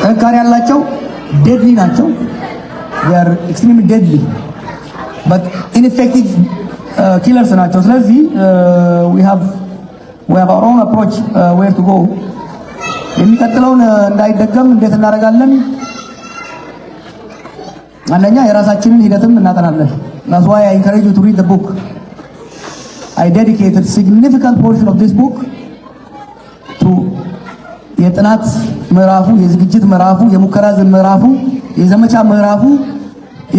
ጥንካሬ ያላቸው deadly ናቸው they are extremely deadly but ineffective killers ናቸው ስለዚህ we have our own approach where to go የሚቀጥለውን እንዳይደገም እንዴት እናደርጋለን አንደኛ የራሳችንን ሂደትም እናጠናለን that's why I encourage you to read the book I dedicated significant portion of this book to የጥናት ምዕራፉ የዝግጅት ምዕራፉ የሙከራ ምዕራፉ የዘመቻ ምዕራፉ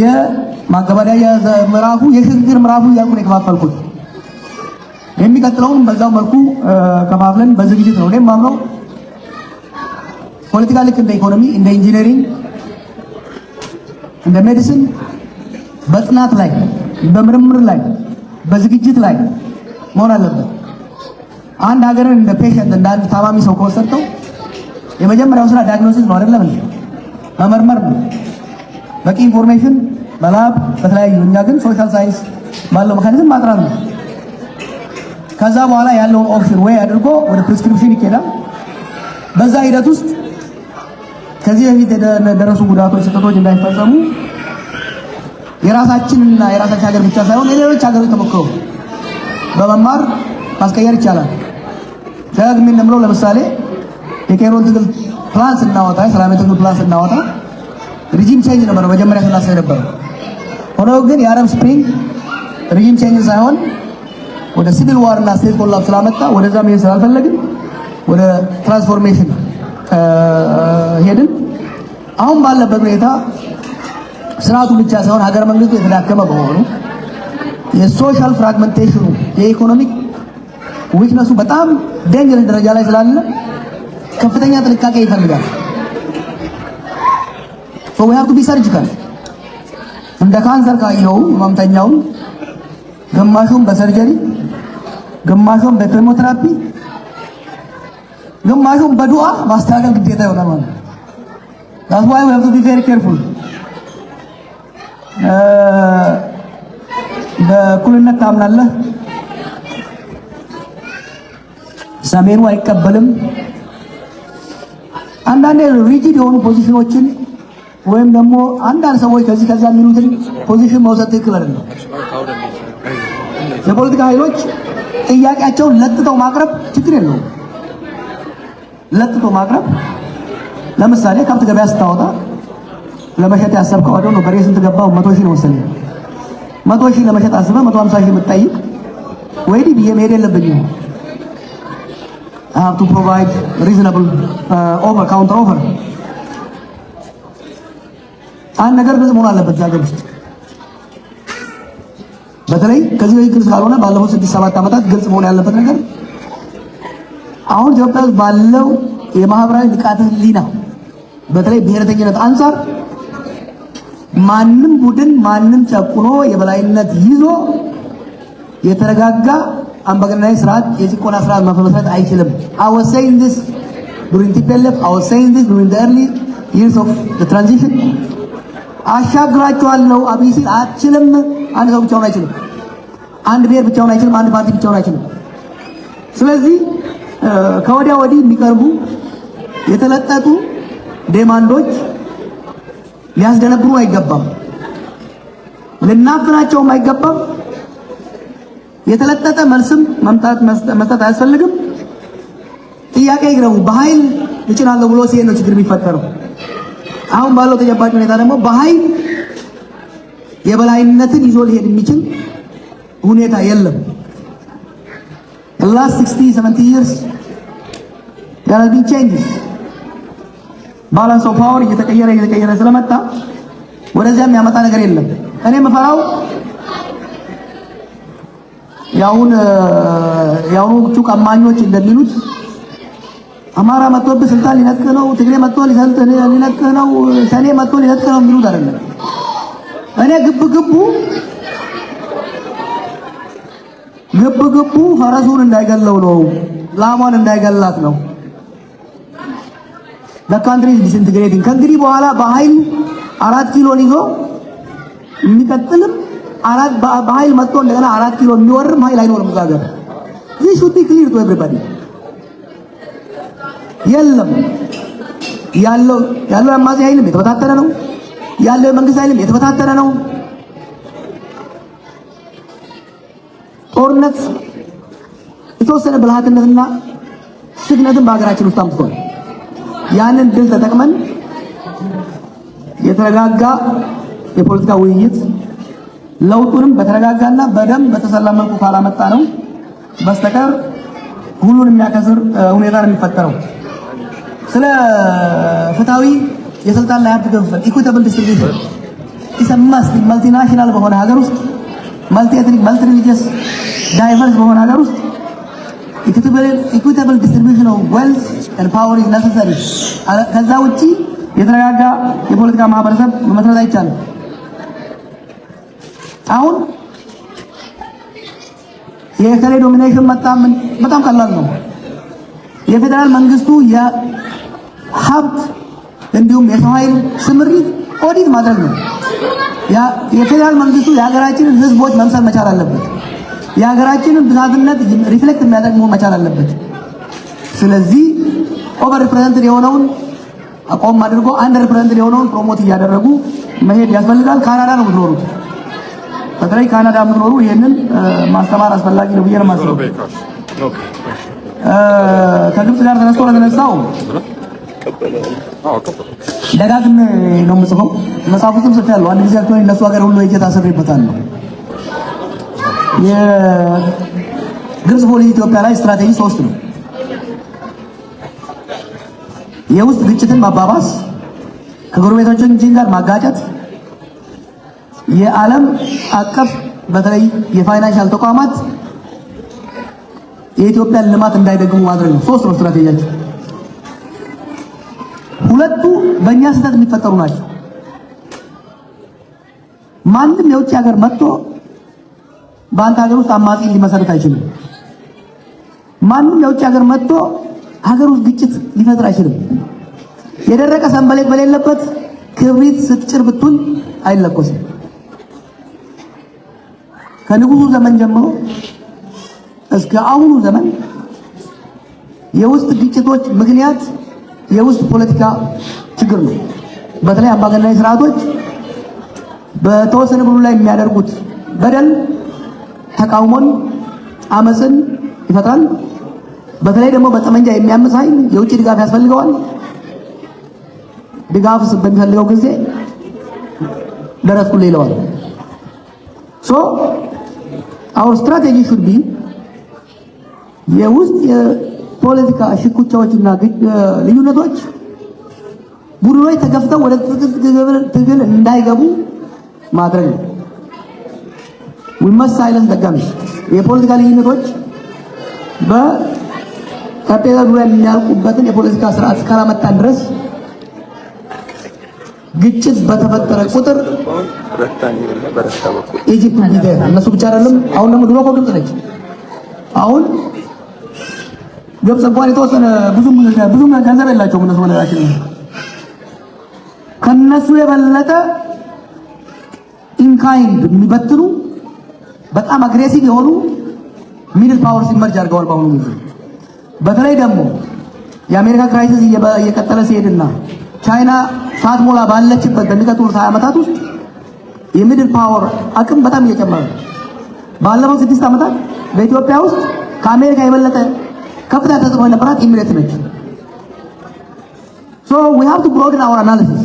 የማገባደያ ምዕራፉ የሽግግር ምዕራፉ ያልኩ ነው ከፋፈልኩት የሚቀጥለውን በዛው መልኩ ከፋፍለን በዝግጅት ነው እኔም ማምነው ፖለቲካል እንደ ኢኮኖሚ እንደ ኢንጂነሪንግ እንደ ሜዲሲን በጥናት ላይ በምርምር ላይ በዝግጅት ላይ መሆን አለበት አንድ ሀገርን እንደ ፔሸንት እንደ አንድ ታማሚ ሰው ከወሰድከው የመጀመሪያው ስራ ዳያግኖሲስ ነው አይደለም መመርመር ነው በቂ ኢንፎርሜሽን በላብ በተለያዩ እኛ ግን ሶሻል ሳይንስ ባለው መካኒዝም ማጥራት ነው ከዛ በኋላ ያለውን ኦፕሽን ወይ አድርጎ ወደ ፕሪስክሪፕሽን ይኬዳል በዛ ሂደት ውስጥ ከዚህ በፊት የደረሱ ጉዳቶች ስህተቶች እንዳይፈጸሙ የራሳችንና የራሳችን ሀገር ብቻ ሳይሆን የሌሎች ሀገሮች ተሞክሮ በመማር ማስቀየር ይቻላል ደግሜ እንደምለው ለምሳሌ የኬሮን ትግል ፕላን ስናወጣ የሰላም ትግል ፕላን ስናወጣ ሪጂም ቼንጅ ነበር መጀመሪያ ስናስብ ነበር ሆኖ ግን የአረብ ስፕሪንግ ሪጂም ቼንጅ ሳይሆን ወደ ሲቪል ዋር እና ስቴት ኮላፕስ ስላመጣ ወደዛ መሄድ ስላልፈለግን ወደ ትራንስፎርሜሽን ሄድን አሁን ባለበት ሁኔታ ስርዓቱ ብቻ ሳይሆን ሀገር መንግስቱ የተዳከመ በመሆኑ የሶሻል ፍራግመንቴሽኑ የኢኮኖሚክ ዊክነሱ በጣም ዴንጀረስ ደረጃ ላይ ስላለ ከፍተኛ ጥንቃቄ ይፈልጋል so we have to be surgical እንደ ካንሰር ካየው ህመምተኛው ግማሹን በሰርጀሪ ግማሹን በኬሞቴራፒ ግማሹን በዱዓ ማስተካከል ግዴታ ይሆናል ማለት that's why we have to be very careful በኩልነት ታምናለህ ሰሜኑ አይቀበልም አንዳንድ ሪጂድ የሆኑ ፖዚሽኖችን ወይም ደግሞ አንዳንድ ሰዎች ከዚህ ከዛ የሚሉትን ፖዚሽን መውሰድ ትክክል አይደለም የፖለቲካ ኃይሎች ጥያቄያቸውን ለጥተው ማቅረብ ችግር የለውም ለጥተው ማቅረብ ለምሳሌ ከብት ገበያ ስታወጣ ለመሸጥ ያሰብከው አይደል ነው በሬ ስንት ገባው 100,000 ነው መሰለኝ 100,000 ለመሸጥ አስበህ 150,000 የምትጠይቅ ወይ ዲ መሄድ የለብኝም I have to provide reasonable counter offer አንድ ነገር ግልጽ መሆን አለበት ዛገር ውስጥ በተለይ ከዚህ በፊት ግልጽ ካልሆነ ባለፉት 6-7 ዓመታት ግልጽ መሆን ያለበት ነገር አሁን ኢትዮጵያ ባለው የማህበራዊ ንቃተ ህሊና በተለይ ብሔረተኝነት አንፃር ማንም ቡድን ማንም ጨቁኖ የበላይነት ይዞ የተረጋጋ አምባገነናዊ ስርዓት የጭቆና ስርዓት መመስረት አይችልም I was saying this during TPLF I was saying this during the early years of the transition አሻግራቸዋለሁ አብይ ሲል አትችልም አንድ ሰው ብቻውን አይችልም አንድ ብሔር ብቻውን አይችልም አንድ ፓርቲ ብቻውን አይችልም ስለዚህ ከወዲያ ወዲህ የሚቀርቡ የተለጠጡ ዴማንዶች ሊያስደነብሩ አይገባም ልናፍናቸውም አይገባም የተለጠጠ መልስም መስጠት አያስፈልግም ጥያቄ ይግረሙ በኃይል እጭናለሁ ብሎ ሲሄድ ነው ችግር የሚፈጠረው አሁን ባለው ተጨባጭ ሁኔታ ደግሞ በኃይል የበላይነትን ይዞ ሊሄድ የሚችል ሁኔታ የለም the last 60-70 years there have been changes balance of power እየተቀየረ ስለመጣ ወደዚያ የሚያመጣ ነገር የለም እኔ የምፈራው ያውኑ ቀማኞች እንደሚሉት አማራ መጥቶ ስልጣን ሊነጥቅ ነው ትግሬ መጥቶ ሊነጥቅ ነው ሸኔ መጥቶ ሊነጥቅ ነው የሚሉት አይደለም እኔ ግብ ፈረሱን እንዳይገለው ነው ላሟን እንዳይገላት ነው the country is disintegrating ከእንግዲህ በኋላ በኃይል 4 ኪሎ ይዞ የሚቀጥልም በኃይል መጥቶ እንደገና 4 ኪሎ የሚወርም ኃይል አይኖርም ዛገር this should be clear to everybody የለም ያለው አማጺ ኃይልም የተበታተነ ነው። ያለው መንግስት ኃይልም የተበታተነ ነው። ጦርነት የተወሰነ ብልሃትነትና ስግነትን በሀገራችን ውስጥ አምጥቷል። ያንን ድል ተጠቅመን የተረጋጋ የፖለቲካ ውይይት ለውጡንም በተረጋጋና በደም በተሰላ መልኩ ካላመጣ ነው በስተቀር ሁሉን የሚያከስር ሁኔታ ነው የሚፈጠረው። ስለ ፍትሃዊ የስልጣን ላይ ሀብት ክፍፍል ኢኩዊታብል ዲስትሪቢዩሽን ኢሰማስ ማልቲናሽናል በሆነ ሀገር ውስጥ መልቲ ኤትኒክ መልቲ ሪሊጂየስ ዳይቨርስ በሆነ ሀገር ውስጥ ኢኩዊታብል ዲስትሪቢዩሽን ኦፍ ዌልዝ ኤንድ ፓወር ኢዝ ነሰሰሪ። ከዛ ውጪ የተረጋጋ የፖለቲካ ማህበረሰብ መመስረት አይቻልም። አሁን የኤርትራ ዶሚኔሽን በጣም ቀላል ነው። የፌደራል መንግስቱ የሀብት እንዲሁም የሰው ኃይል ስምሪት ኦዲት ማድረግ ነው። የፌደራል መንግስቱ የሀገራችንን ህዝቦች መምሰል መቻል አለበት። የሀገራችንን ብዛትነት ሪፍሌክት የሚያደርግ መሆን መቻል አለበት። ስለዚህ ኦቨር ሪፕሬዘንትድ የሆነውን አቋም አድርጎ አንደር ሪፕሬዘንትድ የሆነውን ፕሮሞት እያደረጉ መሄድ ያስፈልጋል። ካናዳ ነው የምትኖሩት። በተለይ ካናዳ የምትኖሩ ይሄንን ማስተማር አስፈላጊ ነው ብዬ ነው የማስበው። ከግብጽ ጋር ተነስቶ ለተነሳው ደጋግሜ ነው የምጽፈው። መጽሐፉንም ጽፌያለሁ። አንድ ጊዜ አክቹዋሊ እነሱ ሀገር ሁሉ ሄጄ ታስሬበታለሁ። የግብጽ ፖሊሲ ኢትዮጵያ ላይ ስትራቴጂ 3 ነው። የውስጥ ግጭትን ማባባስ፣ ከጎረቤቶቻችን ጋር ማጋጨት፣ የዓለም አቀፍ በተለይ የፋይናንሻል ተቋማት የኢትዮጵያን ልማት እንዳይደግሙ ማድረግ ነው። 3 ነው ስትራቴጂያቸው። ሁለቱ በእኛ ስህተት የሚፈጠሩ ናቸው። ማንም የውጭ ሀገር መጥቶ በአንተ ሀገር ውስጥ አማጺ ሊመሰርት አይችልም። ማንም የውጭ ሀገር መጥቶ ሀገር ውስጥ ግጭት ሊፈጥር አይችልም። የደረቀ ሰንበሌጥ በሌለበት ክብሪት ስትጭር ብትውል አይለኮስም። ከንጉሱ ዘመን ጀምሮ እስከ አሁኑ ዘመን የውስጥ ግጭቶች ምክንያት የውስጥ ፖለቲካ ችግር ነው። በተለይ አምባገነናዊ ስርዓቶች በተወሰነ ብሉ ላይ የሚያደርጉት በደል ተቃውሞን፣ አመፅን ይፈጥራል። በተለይ ደግሞ በጠመንጃ የሚያምስ ኃይል የውጭ ድጋፍ ያስፈልገዋል። ድጋፍ በሚፈልገው ጊዜ ደረስኩ ይለዋል። ሶ our strategy should be የውስጥ የፖለቲካ ሽኩቻዎችና ልዩነቶች ቡድኖች ተገፍተው ወደ ትግል እንዳይገቡ ማድረግ ነው። we must silence the guns። የፖለቲካ ልዩነቶች በጠረጴዛ ዙሪያ የሚያልቁበትን የፖለቲካ ስርዓት እስካላመጣን ድረስ ግጭት በተፈጠረ ቁጥር ኢጂፕት ሊደር እነሱ ብቻ አይደለም። አሁን ደግሞ ድሮ ግብጽ ነች። አሁን ግብጽ እንኳን የተወሰነ ብዙ ገንዘብ የላቸውም እነሱ ወለዳችን ከነሱ የበለጠ ኢንካይንድ የሚበትኑ በጣም አግሬሲቭ የሆኑ ሚድል ፓወርስ ኢመርጅ አድርገዋል በአሁኑ ጊዜ። በተለይ ደግሞ የአሜሪካ ክራይሲስ እየቀጠለ ሲሄድና ቻይና ሳትሞላ ባለችበት በሚቀጥሉት 20 ዓመታት ውስጥ የሚድል ፓወር አቅም በጣም እየጨመረ ነው። ባለፈው 6 ዓመታት በኢትዮጵያ ውስጥ ከአሜሪካ የበለጠ ከፍተኛ ተጽዕኖ የነበራት ኢሚሬት ነች። so we have to broaden our analysis።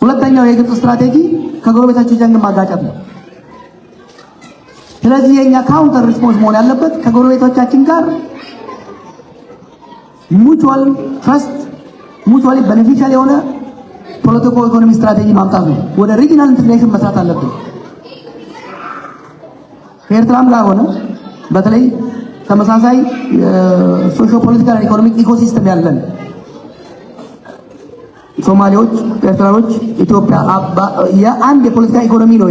ሁለተኛው የግብጽ ስትራቴጂ ከጎረቤቶቻችን ጋር ማጋጨት ነው። ስለዚህ የኛ ካውንተር ሪስፖንስ መሆን ያለበት ከጎረቤቶቻችን ጋር ሙቹዋል ትረስት ሙቹዋሊ ቤኔፊሻል የሆነ ፖለቲኮ ኢኮኖሚ ስትራቴጂ ማምጣት ነው። ወደ ሪጂናል ኢንተግሬሽን መስራት አለብን። ከኤርትራም ጋር ሆነ በተለይ ተመሳሳይ ሶሾ ፖለቲካል ኢኮኖሚክ ኢኮሲስተም ያለን ሶማሌዎች፣ ኤርትራዎች፣ ኢትዮጵያ የአንድ የፖለቲካ ኢኮኖሚ ነው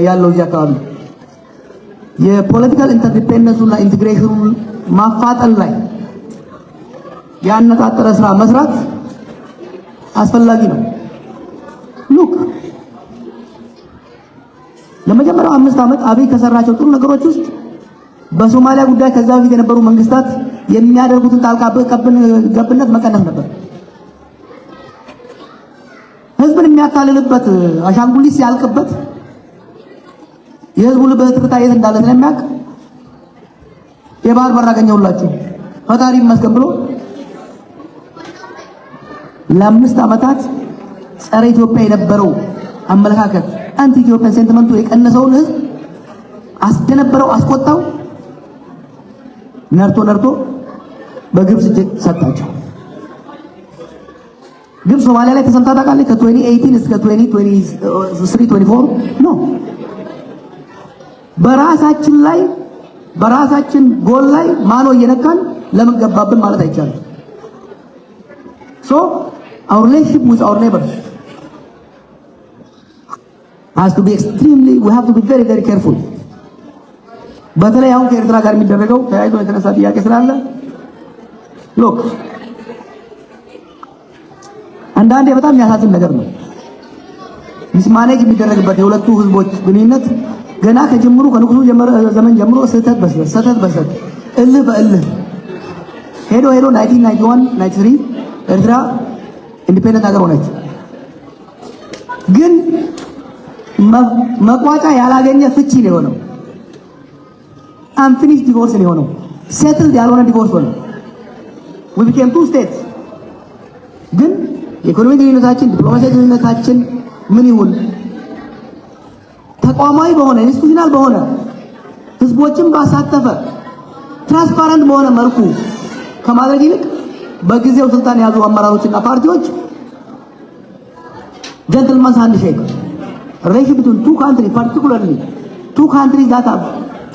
ያለው እዚህ አካባቢ። የፖለቲካል ኢንተርዲፔንደንሱና ኢንቲግሬሽኑን ማፋጠን ላይ ያነጣጠረ ስራ መስራት አስፈላጊ ነው። ሉክ ለመጀመሪያው 5 ዓመት አብይ ከሰራቸው ጥሩ ነገሮች ውስጥ በሶማሊያ ጉዳይ ከዛ በፊት የነበሩ መንግስታት የሚያደርጉትን ጣልቃ ገብነት መቀነስ ነበር። ህዝብን የሚያታልልበት አሻንጉሊት ሲያልቅበት የህዝቡ ልብ ትርታ የት እንዳለ ስለሚያውቅ የባህር በር አገኘሁላችሁ ፈጣሪ ይመስገን ብሎ ለ5 ዓመታት ጸረ ኢትዮጵያ የነበረው አመለካከት አንቲ ኢትዮጵያን ሴንቲመንቱ የቀነሰውን ህዝብ አስደነበረው፣ አስቆጣው። ነርቶ በግብጽ እጅ ሰጣቸው። ግብጽ ሶማሊያ ላይ ተሰምታ ታውቃለች? ከ2018 እስከ 2023-24 ነው። በራሳችን ላይ በራሳችን ጎል ላይ ማኖ እየነካን ለምን ገባብን ማለት አይቻልም። So our relationship with our neighbors has to be extremely, we have to be very very careful. በተለይ አሁን ከኤርትራ ጋር የሚደረገው ተያይዞ የተነሳ ጥያቄ ስላለ ሎክ አንዳንዴ በጣም የሚያሳዝን ነገር ነው። ሚስማኔጅ የሚደረግበት የሁለቱ ህዝቦች ግንኙነት ገና ከጅምሩ ከንጉሱ ዘመን ጀምሮ ስህተት በስህተት እልህ በእልህ ሄዶ 1991 93 ኤርትራ ኢንዲፔንደንት ሀገር ሆነች። ግን መቋጫ ያላገኘ ፍቺ ነው የሆነው። unfinished divorce ነው የሆነው። settled ያልሆነ ዲቮርስ ሆነ። we became two states። ግን የኢኮኖሚ ግንኙነታችን ዲፕሎማሲያዊ ግንኙነታችን ምን ይሁን ተቋማዊ በሆነ ኢንስቲትዩሽናል በሆነ ህዝቦችን ባሳተፈ ትራንስፓረንት በሆነ መልኩ ከማድረግ ይልቅ በጊዜው ስልጣን ያዙ አመራሮችና ፓርቲዎች gentleman's handshake relationship between two countries, particularly two countries that have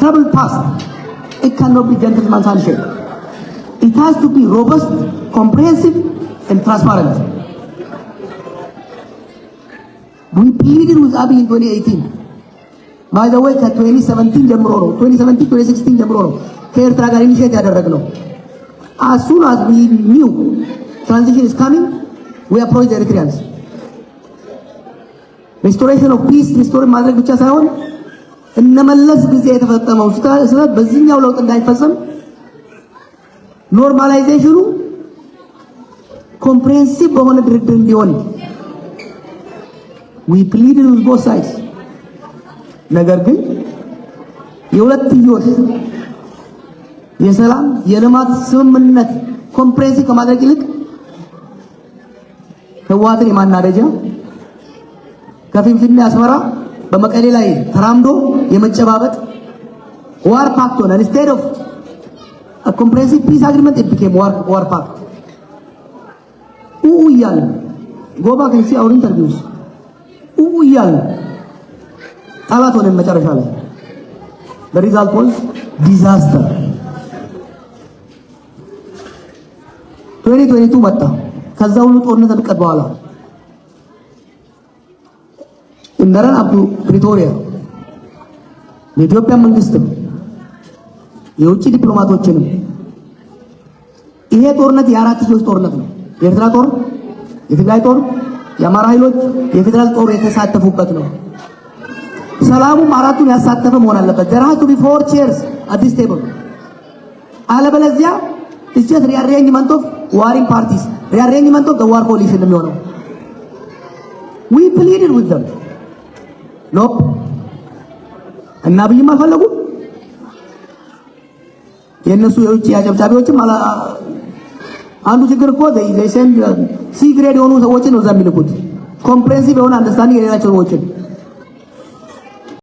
troubled past, it cannot be gentleman's handshake. It has to be robust, comprehensive and transparent. We pleaded with Abiy in 2018. By the way, 2017 ጀምሮ ነው 2016 ጀምሮ ነው ከኤርትራ ጋር ኢኒሼት ያደረግነው። As soon as we knew transition is coming, we approached the Eritreans. Restoration of peace, restore ማድረግ ብቻ ሳይሆን እነመለስ ጊዜ የተፈጸመው ስህተት በዚህኛው ለውጥ እንዳይፈጸም ኖርማላይዜሽኑ ኮምፕሬሄንሲቭ በሆነ ድርድር እንዲሆን we pleaded with both sides። ነገር ግን የሁለትዮሽ የሰላም የልማት ስምምነት ኮምፕሬሄንሲቭ ከማድረግ ይልቅ ህወሓትን የማናደጃ ከፊንፊኔ አስመራ በመቀሌ ላይ ተራምዶ የመጨባበጥ ዋር ፓክት ሆነ። instead of a comprehensive peace agreement it became war pact። እያለ go back and see our interviews እያለ ጠላት ሆነ መጨረሻ ላይ the result was disaster። 2022 መጣ። ከዛ ሁሉ ጦርነት ተቀጥ በኋላ እንደረን አብዱ ፕሪቶሪያ የኢትዮጵያ መንግስትም የውጭ ዲፕሎማቶችንም ይሄ ጦርነት የአራትዮሽ ጦርነት ነው። የኤርትራ ጦር፣ የትግራይ ጦር፣ የአማራ ኃይሎች፣ የፌደራል ጦር የተሳተፉበት ነው። ሰላሙም አራቱን ያሳተፈ መሆን አለበት። there has to be 4 chairs at this table። አለበለዚያ it's just rearrangement of warring parties, rearrangement of the war coalition የሚሆነው። we pleaded with them ኖፕ እና አብይም አልፈለጉም። የነሱ የውጭ አጨብጫቢዎችም አንዱ ችግር እኮ they send C grade የሆኑ ሰዎችን ነው እዛ የሚልኩት። ኮምፕሬሄንሲቭ የሆነ አንደርስታንዲንግ የሌላቸው ሰዎችን